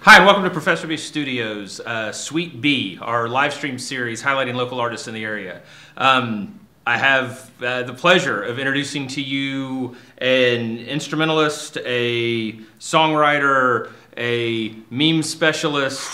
Hi, and welcome to Professor B Studios, Suite B, our live stream series highlighting local artists in the area. I have the pleasure of introducing to you an instrumentalist, a songwriter, a meme specialist,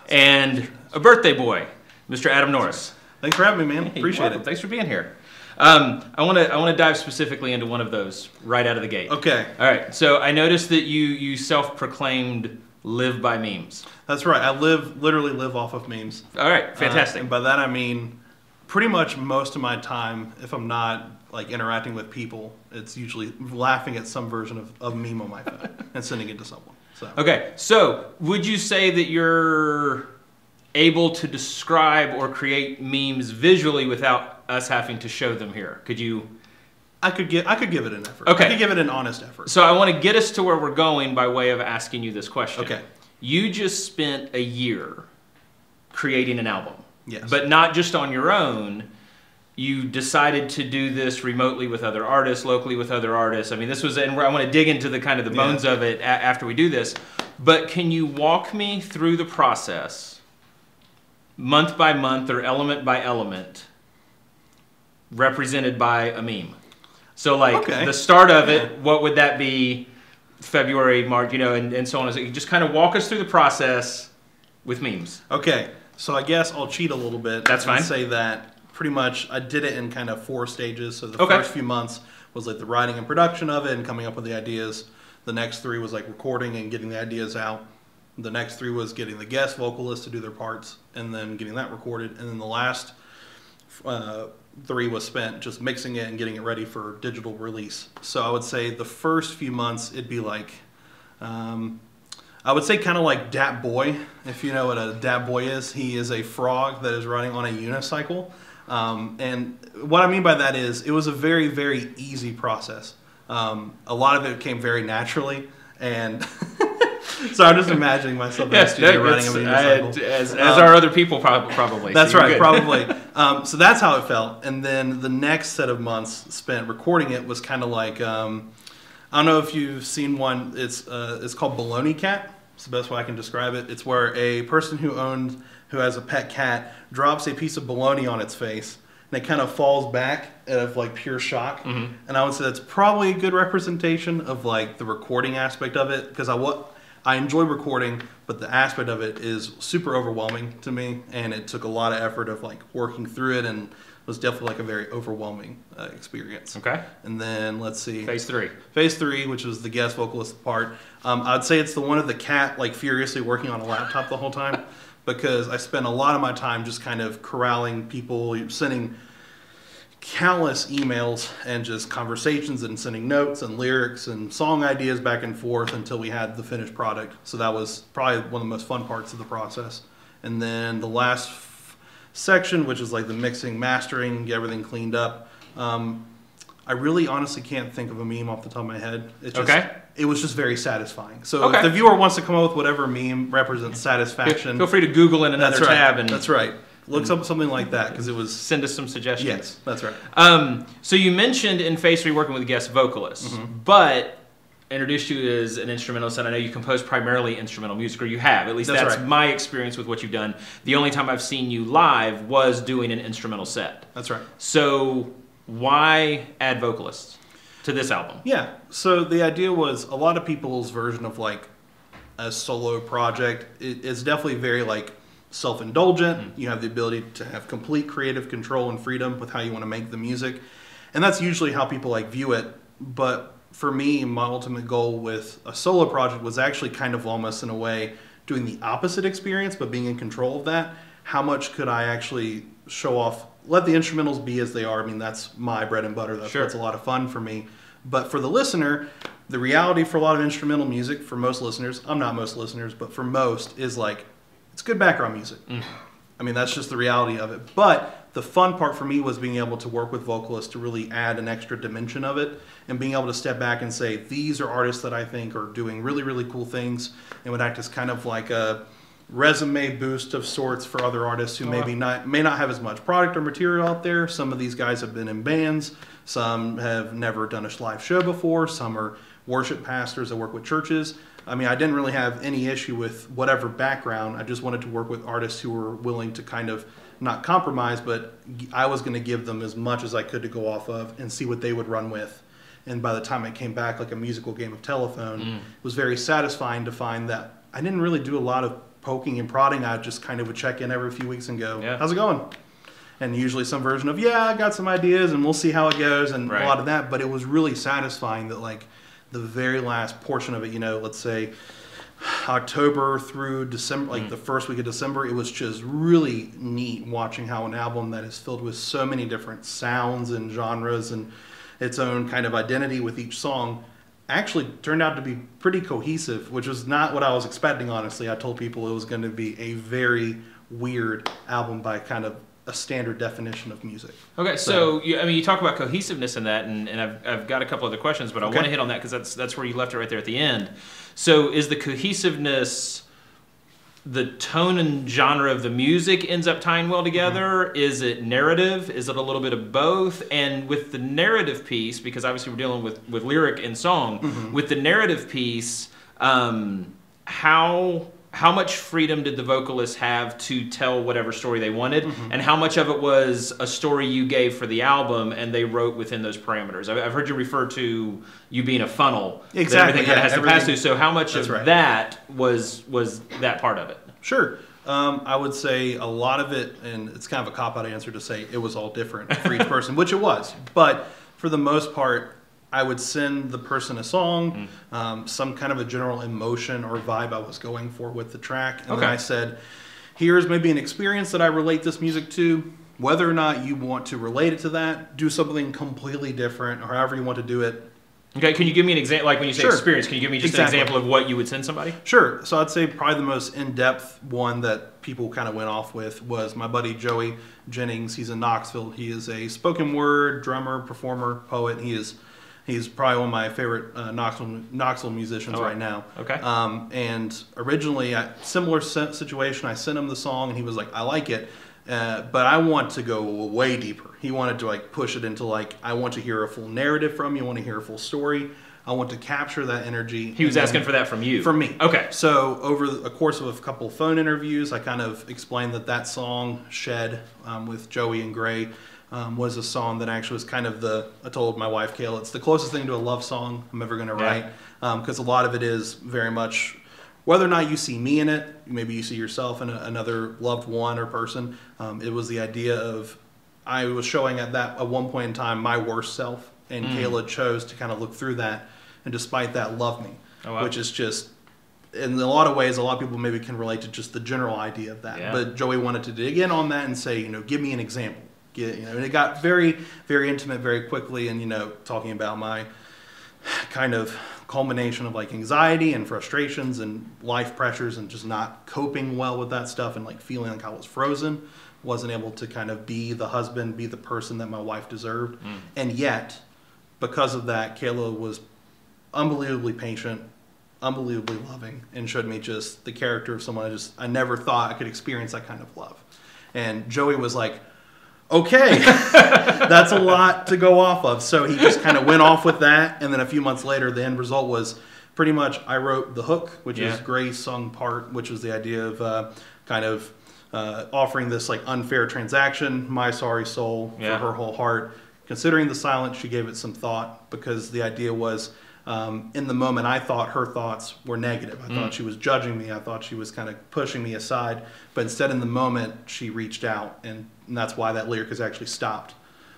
and a birthday boy, Mr. Adam Norris. Thanks for having me, man. Appreciate it. Thanks for being here. I want to dive specifically into one of those right out of the gate. Okay. All right. So I noticed that you self-proclaimed live by memes. That's right. I literally live off of memes. All right. Fantastic. And by that I mean pretty much most of my time, if I'm not like interacting with people, it's usually laughing at some version of meme on my phone and sending it to someone. So. Okay. So would you say that you're able to describe or create memes visually without us having to show them here? Could you? I could give it an effort. Okay. I could give it an honest effort. So I want to get us to where we're going by way of asking you this question. Okay. You just spent a year creating an album. Yes. But not just on your own. You decided to do this remotely with other artists, locally with other artists. I mean, this was, and I want to dig into the kind of the bones of it after we do this. But can you walk me through the process, month by month or element by element, represented by a meme? So like the start of it, what would that be? February, March, you know, and so on. So you just kind of walk us through the process with memes. Okay, so I guess I'll cheat a little bit. That's fine. And say that pretty much I did it in kind of 4 stages. So the first few months was like the writing and production of it and coming up with the ideas. The next 3 was like recording and getting the ideas out. The next 3 was getting the guest vocalists to do their parts and then getting that recorded. And then the last 3 was spent just mixing it and getting it ready for digital release. So I would say the first few months it'd be like, I would say kind of like Dat Boy, if you know what a Dat Boy is. He is a frog that is running on a unicycle. And what I mean by that is it was a very, very easy process. A lot of it came very naturally, and so I'm just imagining myself in the studio running a unicycle. As are other people probably. That's so right, probably. So that's how it felt. And then the next set of months spent recording it was kind of like, I don't know if you've seen one, it's called Baloney Cat. It's the best way I can describe it. It's where a person who has a pet cat drops a piece of bologna on its face, and it kind of falls back out of like pure shock. Mm-hmm. And I would say that's probably a good representation of like the recording aspect of it, because I enjoy recording, but the aspect of it is super overwhelming to me, and it took a lot of effort of like working through it, and was definitely like a very overwhelming experience. Okay. And then let's see. Phase 3. Phase 3, which was the guest vocalist part. I'd say it's the one of the cat like furiously working on a laptop the whole time, because I spent a lot of my time just kind of corralling people, sending countless emails and just conversations and sending notes and lyrics and song ideas back and forth until we had the finished product. So that was probably one of the most fun parts of the process. And then the last section, which is like the mixing, mastering, get everything cleaned up. I really honestly can't think of a meme off the top of my head. It's just, it was just very satisfying. So if the viewer wants to come up with whatever meme represents satisfaction, feel free to Google in another tab. And that's right. Look up something like that, because it was... Send us some suggestions. Yes, that's right. So you mentioned in Phase 3 working with guest vocalists, but introduced you as an instrumentalist, and I know you compose primarily instrumental music, or you have. At least that's my experience with what you've done. The only time I've seen you live was doing an instrumental set. That's right. So why add vocalists to this album? Yeah, so the idea was a lot of people's version of like a solo project. It's definitely very like self-indulgent. You have the ability to have complete creative control and freedom with how you want to make the music, and that's usually how people like view it. But for me, my ultimate goal with a solo project was actually kind of almost in a way doing the opposite experience, but being in control of that. How much could I actually show off, let the instrumentals be as they are? I mean, that's my bread and butter. That's a lot of fun for me. But for the listener, the reality for a lot of instrumental music, for most listeners, I'm not most listeners, but for most, is like, it's good background music. I mean, that's just the reality of it. But the fun part for me was being able to work with vocalists to really add an extra dimension of it, and being able to step back and say, these are artists that I think are doing really, really cool things, and would act as kind of like a resume boost of sorts for other artists who may not have as much product or material out there. Some of these guys have been in bands. Some have never done a live show before. Some are worship pastors that work with churches. I mean, I didn't really have any issue with whatever background. I just wanted to work with artists who were willing to kind of not compromise, but I was going to give them as much as I could to go off of and see what they would run with. And by the time it came back like a musical game of telephone, it was very satisfying to find that I didn't really do a lot of poking and prodding. I just kind of would check in every few weeks and go, how's it going? And usually some version of, I got some ideas and we'll see how it goes, and a lot of that. But it was really satisfying that like the very last portion of it, let's say October through December, like the first week of December, it was just really neat watching how an album that is filled with so many different sounds and genres and its own kind of identity with each song actually turned out to be pretty cohesive, which was not what I was expecting, honestly. I told people it was going to be a very weird album by kind of a standard definition of music. Okay, so you talk about cohesiveness in that, and I've got a couple other questions, but I want to hit on that because that's where you left it right there at the end. So is the cohesiveness the tone and genre of the music ends up tying well together? Is it narrative? Is it a little bit of both? And with the narrative piece, because obviously we're dealing with lyric and song, with the narrative piece, how much freedom did the vocalists have to tell whatever story they wanted, and how much of it was a story you gave for the album and they wrote within those parameters? I've heard you refer to you being a funnel, exactly, that everything has to pass through. So how much of that was that part of it? Sure. I would say a lot of it, and it's kind of a cop-out answer to say it was all different for each person, which it was. But for the most part, I would send the person a song, some kind of a general emotion or vibe I was going for with the track. And then I said, here's maybe an experience that I relate this music to. Whether or not you want to relate it to that, do something completely different, or however you want to do it. Okay, can you give me an example? Like when you say experience, can you give me just an example of what you would send somebody? Sure. So I'd say probably the most in-depth one that people kind of went off with was my buddy Joey Jennings. He's in Knoxville. He is a spoken word drummer, performer, poet. He's probably one of my favorite Knoxville musicians right now. Okay. And originally, similar situation, I sent him the song, and he was like, I like it, but I want to go way deeper. He wanted to like push it into like, I want to hear a full narrative from you, I want to hear a full story, I want to capture that energy. He was asking for that from you? From me. Okay. So over the course of a couple phone interviews, I kind of explained that song, Shed, with Joey and Gray, was a song that actually was kind of I told my wife, Kayla, it's the closest thing to a love song I'm ever going to write, because a lot of it is very much, whether or not you see me in it, maybe you see yourself in another loved one or person, it was the idea of, I was showing at one point in time my worst self, and Kayla chose to kind of look through that, and despite that, love me, which is just, in a lot of ways, a lot of people maybe can relate to just the general idea of that, but Joey wanted to dig in on that and say, give me an example. And it got very, very intimate very quickly, and talking about my kind of culmination of like anxiety and frustrations and life pressures and just not coping well with that stuff, and like feeling like I was frozen, wasn't able to kind of be the husband, be the person that my wife deserved. And yet, because of that, Kayla was unbelievably patient, unbelievably loving, and showed me just the character of someone I never thought I could experience that kind of love. And Joey was like, okay, that's a lot to go off of. So he just kind of went off with that. And then a few months later, the end result was pretty much I wrote the hook, which is Gray's sung part, which was the idea of offering this like unfair transaction, my sorry soul, for her whole heart. Considering the silence, she gave it some thought, because the idea was, in the moment, I thought her thoughts were negative. I thought she was judging me. I thought she was kind of pushing me aside. But instead, in the moment, she reached out, and that's why that lyric is actually stopped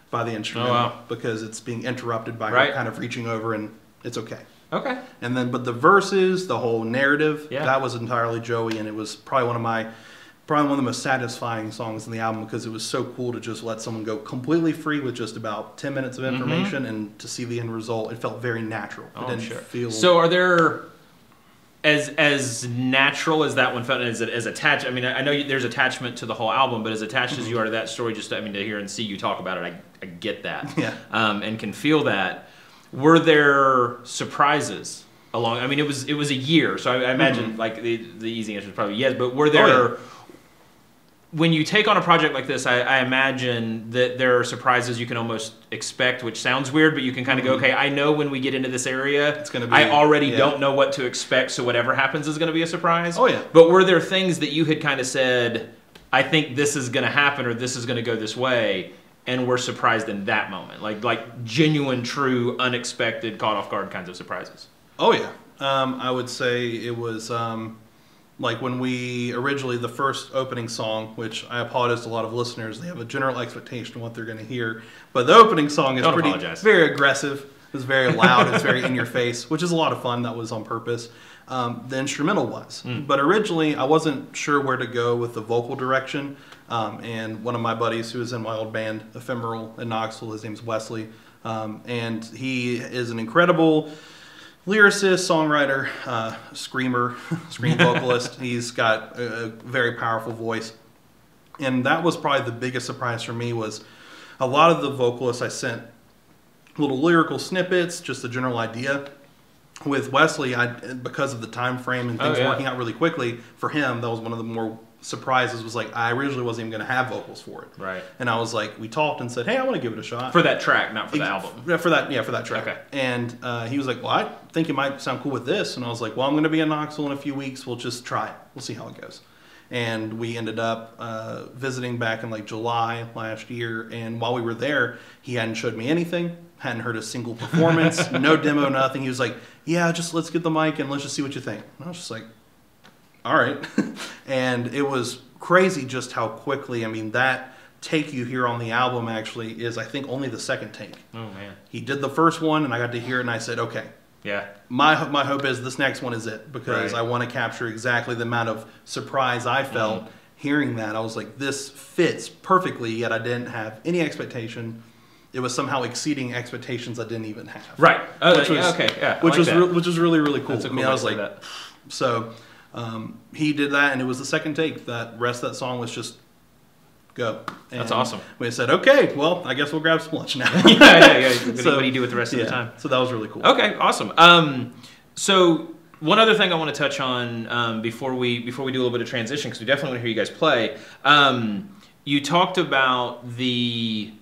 by the instrumental, because it's being interrupted by her kind of reaching over, and it's okay. Okay. And then, but the verses, the whole narrative, that was entirely Joey, and it was probably one of the most satisfying songs in the album, because it was so cool to just let someone go completely free with just about 10 minutes of information, and to see the end result, it felt very natural. It didn't feel... So are there, as natural as that one felt, as attached, I mean, I know there's attachment to the whole album, but as attached as you are to that story, just, I mean, to hear and see you talk about it, I get that. And can feel that. Were there surprises along, I mean, it was a year, so I imagine, like, the easy answer is probably yes, but were there... when you take on a project like this, I imagine that there are surprises you can almost expect, which sounds weird, but you can kind of go, okay, I know when we get into this area, it's gonna be, I already don't know what to expect, so whatever happens is going to be a surprise. Oh, yeah. But were there things that you had kind of said, I think this is going to happen or this is going to go this way, and were surprised in that moment? Like genuine, true, unexpected, caught off guard kinds of surprises? Oh, yeah. I would say it was... like when we originally, the first opening song, which I apologize to a lot of listeners, they have a general expectation of what they're going to hear. But the opening song is very aggressive. It's very loud. It's very in your face, which is a lot of fun. That was on purpose. The instrumental was. But originally, I wasn't sure where to go with the vocal direction. And one of my buddies who was in my old band, Ephemeral in Knoxville, his name's Wesley. And he is an incredible lyricist, songwriter, screamer, scream vocalist. He's got a very powerful voice. And that was probably the biggest surprise for me. Was a lot of the vocalists I sent little lyrical snippets, just a general idea. With Wesley, because of the time frame and things working out really quickly, for him, that was one of the more surprises. Was like, I originally wasn't even going to have vocals for it. Right. And I was like, we talked and said, hey, I want to give it a shot. For that track, not for the album. Yeah, for that track. Okay. And he was like, well, I think it might sound cool with this. And I was like, well, I'm going to be in Knoxville in a few weeks. We'll just try it. We'll see how it goes. And we ended up visiting back in like July last year. And while we were there, he hadn't showed me anything. Hadn't heard a single performance, no demo, nothing. He was like, yeah, just let's get the mic and let's just see what you think. And I was just like, all right. And it was crazy just how quickly, I mean, that take you hear on the album actually is, I think, only the second take. Oh, man. He did the first one, and I got to hear it, and I said, okay. Yeah. My hope is this next one is it, because I want to capture exactly the amount of surprise I felt hearing that. I was like, this fits perfectly, yet I didn't have any expectation. It was somehow exceeding expectations I didn't even have. Right. Which was really, really cool. That's a cool I mean, I was way to like, say that. so he did that, and it was the second take. That rest of that song was just go. And that's awesome. We said, okay, well, I guess we'll grab some lunch now. yeah. So, what do you do with the rest of the time? So that was really cool. Okay, awesome. So one other thing I want to touch on before we do a little bit of transition, because we definitely want to hear you guys play. You talked about the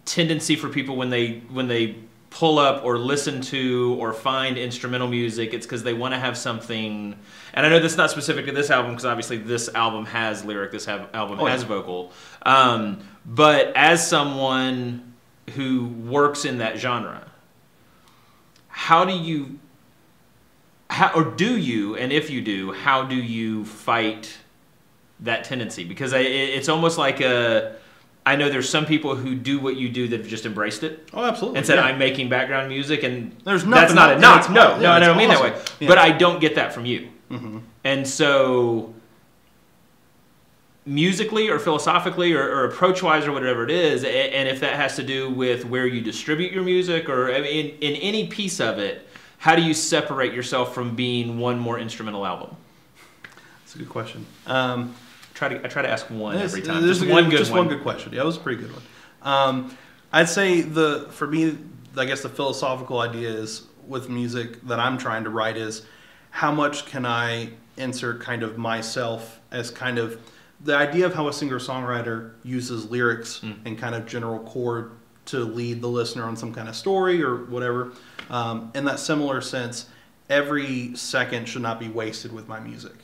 tendency for people when they pull up or listen to or find instrumental music, it's because they want to have something. And I know that's not specific to this album, because obviously this album has lyric, this album has vocal. But as someone who works in that genre, and if you do, how do you fight that tendency? Because it's almost like I know there's some people who do what you do that have just embraced it. Oh, absolutely. And said, I'm making background music, and there's that's not a knock. No, I don't mean that way. Yeah. But I don't get that from you. Mm-hmm. And so, musically or philosophically or approach-wise or whatever it is, and if that has to do with where you distribute your music or in any piece of it, how do you separate yourself from being one more instrumental album? That's a good question. I try to ask one every time. Just one good question. Yeah, it was a pretty good one. I'd say for me, I guess the philosophical idea is with music that I'm trying to write is how much can I insert kind of myself as kind of the idea of how a singer-songwriter uses lyrics and kind of general chord to lead the listener on some kind of story or whatever. In that similar sense, every second should not be wasted with my music.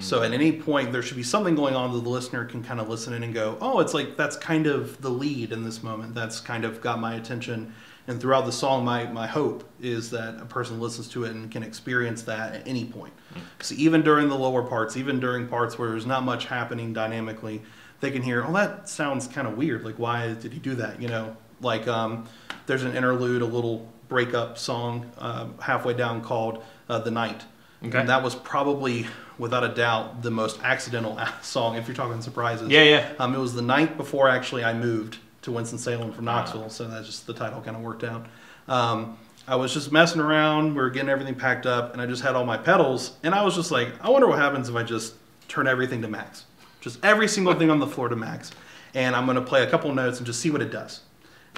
So at any point, there should be something going on that the listener can kind of listen in and go, oh, it's like that's kind of the lead in this moment. That's kind of got my attention. And throughout the song, my hope is that a person listens to it and can experience that at any point. So even during the lower parts, even during parts where there's not much happening dynamically, they can hear, oh, that sounds kind of weird. Like, why did he do that? You know, like there's an interlude, a little breakup song halfway down called The Night. Okay. And that was probably, without a doubt, the most accidental song, if you're talking surprises. Yeah. It was the night before, actually, I moved to Winston-Salem from Knoxville, so that's just the title kind of worked out. I was just messing around, we were getting everything packed up, and I just had all my pedals, and I was just like, I wonder what happens if I just turn everything to max. Just every single thing on the floor to max. And I'm going to play a couple notes and just see what it does.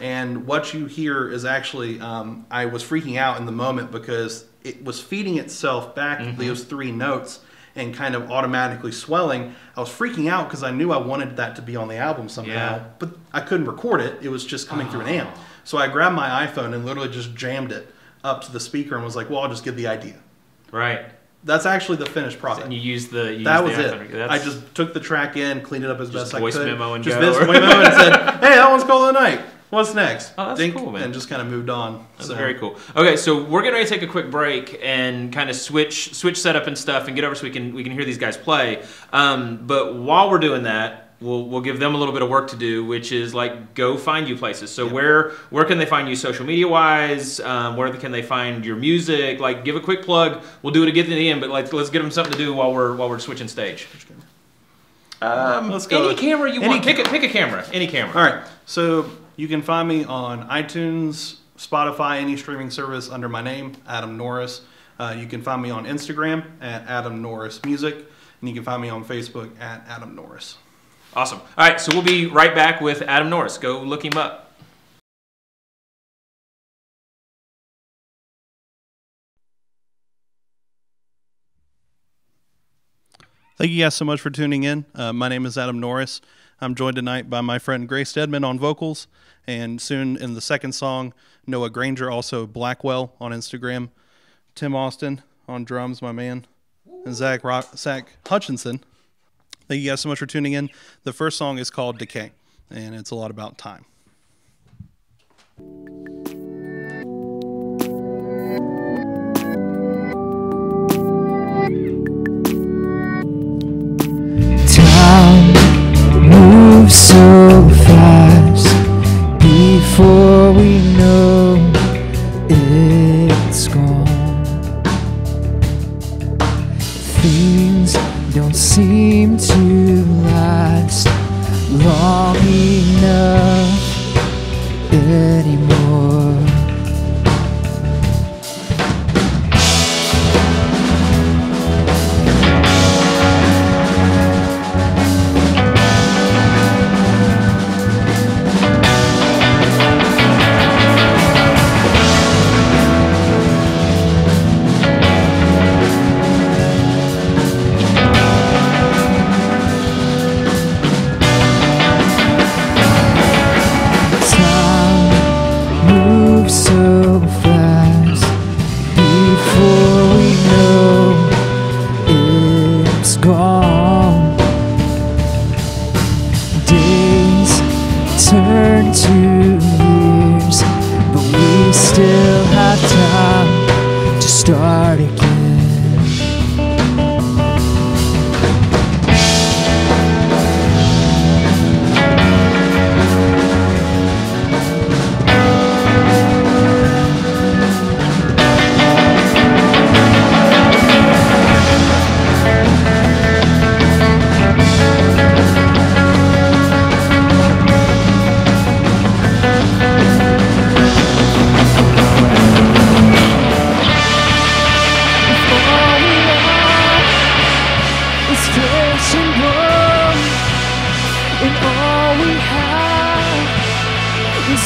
And what you hear is actually, I was freaking out in the moment because it was feeding itself back those three notes, and kind of automatically swelling. I was freaking out because I knew I wanted that to be on the album somehow, but I couldn't record it. It was just coming through an amp. So I grabbed my iPhone and literally just jammed it up to the speaker and was like, well, I'll just give the idea. Right. That's actually the finished product. And you used the that was iPhone. it. I just took the track in, cleaned it up as best I could. Voice memo and just go. voice memo and said, hey, that one's called The Night. What's next? Oh, that's cool, man. And just kind of moved on. That's very cool. Okay, so we're getting ready to take a quick break and kind of switch setup and stuff and get over so we can hear these guys play. But while we're doing that, we'll give them a little bit of work to do, which is like go find you places. So where can they find you social media wise? Where can they find your music? Like give a quick plug. We'll do it again at the end, but like let's give them something to do while we're switching stage. Let's go. Any camera you want. Pick a camera. Any camera. All right. So you can find me on iTunes, Spotify, any streaming service under my name, Adam Norris. You can find me on Instagram at Adam Norris Music, and you can find me on Facebook at Adam Norris. Awesome. All right, so we'll be right back with Adam Norris. Go look him up. Thank you guys so much for tuning in. My name is Adam Norris. I'm joined tonight by my friend Grace Stedman on vocals, and soon in the second song, Noah Granger, also Blackwell on Instagram, Tim Austin on drums, my man, and Zach Hutchinson. Thank you guys so much for tuning in. The first song is called Decay, and it's a lot about time. Move so fast before we know it's gone. Things don't seem to last long enough anymore. So fast before we know it's gone. Days turn to years, but we still have time to start again.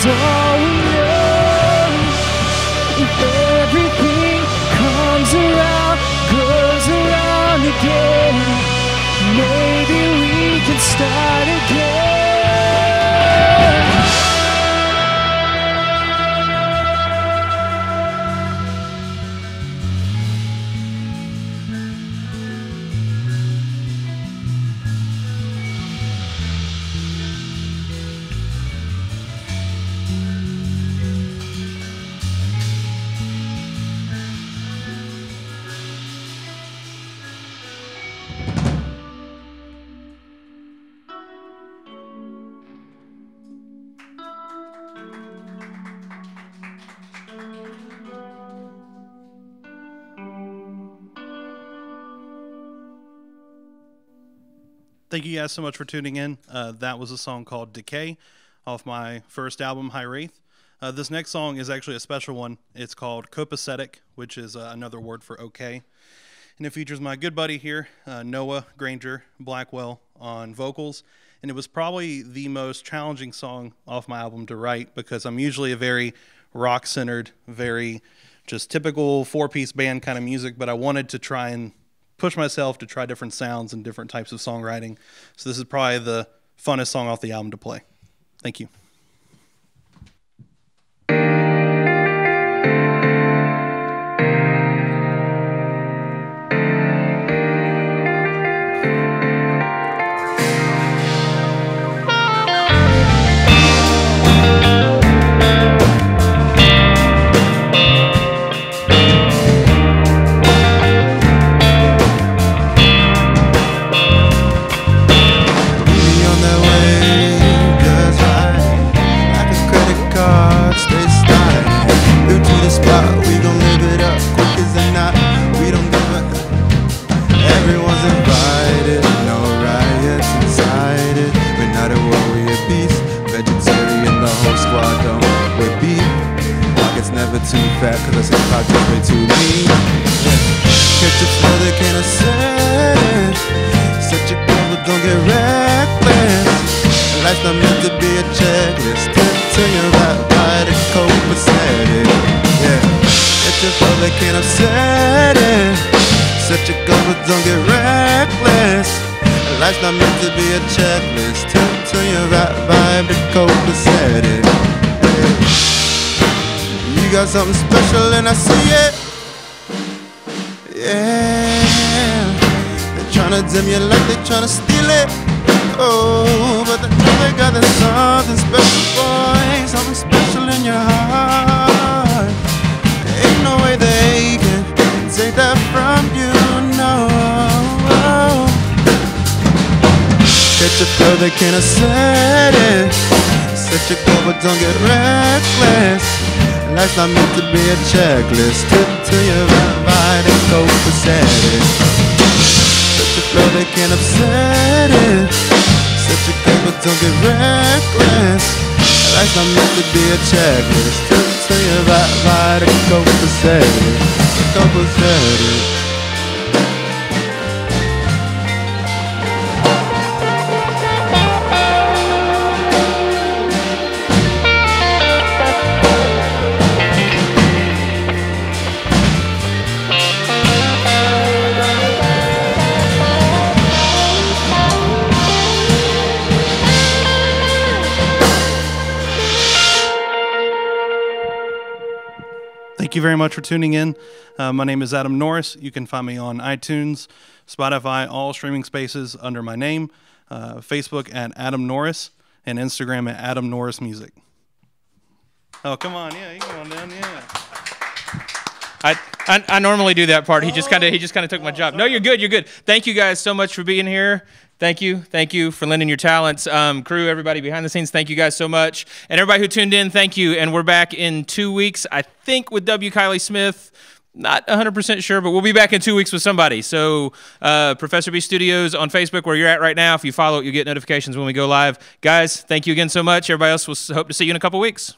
All we know, if everything comes around, goes around again, maybe we can start again. Thank you guys so much for tuning in. That was a song called Decay off my first album, High Wraith. This next song is actually a special one. It's called Copacetic, which is another word for okay. And it features my good buddy here, Noah Granger Blackwell, on vocals. And it was probably the most challenging song off my album to write because I'm usually a very rock-centered, very just typical four-piece band kind of music, but I wanted to try and push myself to try different sounds and different types of songwriting. So this is probably the funnest song off the album to play. Thank you. Too fat, cause I say project way too lean. Catch a flow that can't ascend. Such a girl, but don't get reckless. Life's not meant to be a checklist. Till you're right by the copacetic. Yeah. Catch a flow that can't ascend. Such a girl, but don't get reckless. Life's not meant to be a checklist. Till you're right by the copacetic. You got something special and I see it. Yeah. They're tryna dim your light, they're tryna steal it. Oh, but they know they got that something special, boy. Something special in your heart. Ain't no way they can take that from you, no. Catch a flow, they can't ascend it. Set your goal, but don't get reckless. Life's not meant to be a checklist. Till you're right and copacetic. Such a flow they can't upset it. Such a goal but don't get reckless. Life's not meant to be a checklist. Till you're right and copacetic. Copacetic. Thank you very much for tuning in. My name is Adam Norris. You can find me on iTunes, Spotify, all streaming spaces under my name, Facebook at Adam Norris, and Instagram at Adam Norris Music. Oh, come on. Yeah, you can go on down. Yeah. I normally do that part. He just kind of took my job. No, you're good. You're good. Thank you guys so much for being here. Thank you for lending your talents. Crew, everybody behind the scenes, thank you guys so much. And everybody who tuned in, thank you. And we're back in 2 weeks, I think, with W. Kiley Smith. Not 100% sure, but we'll be back in 2 weeks with somebody. So Professor B Studios on Facebook, where you're at right now. If you follow it, you'll get notifications when we go live. Guys, thank you again so much. Everybody else, we'll hope to see you in a couple weeks.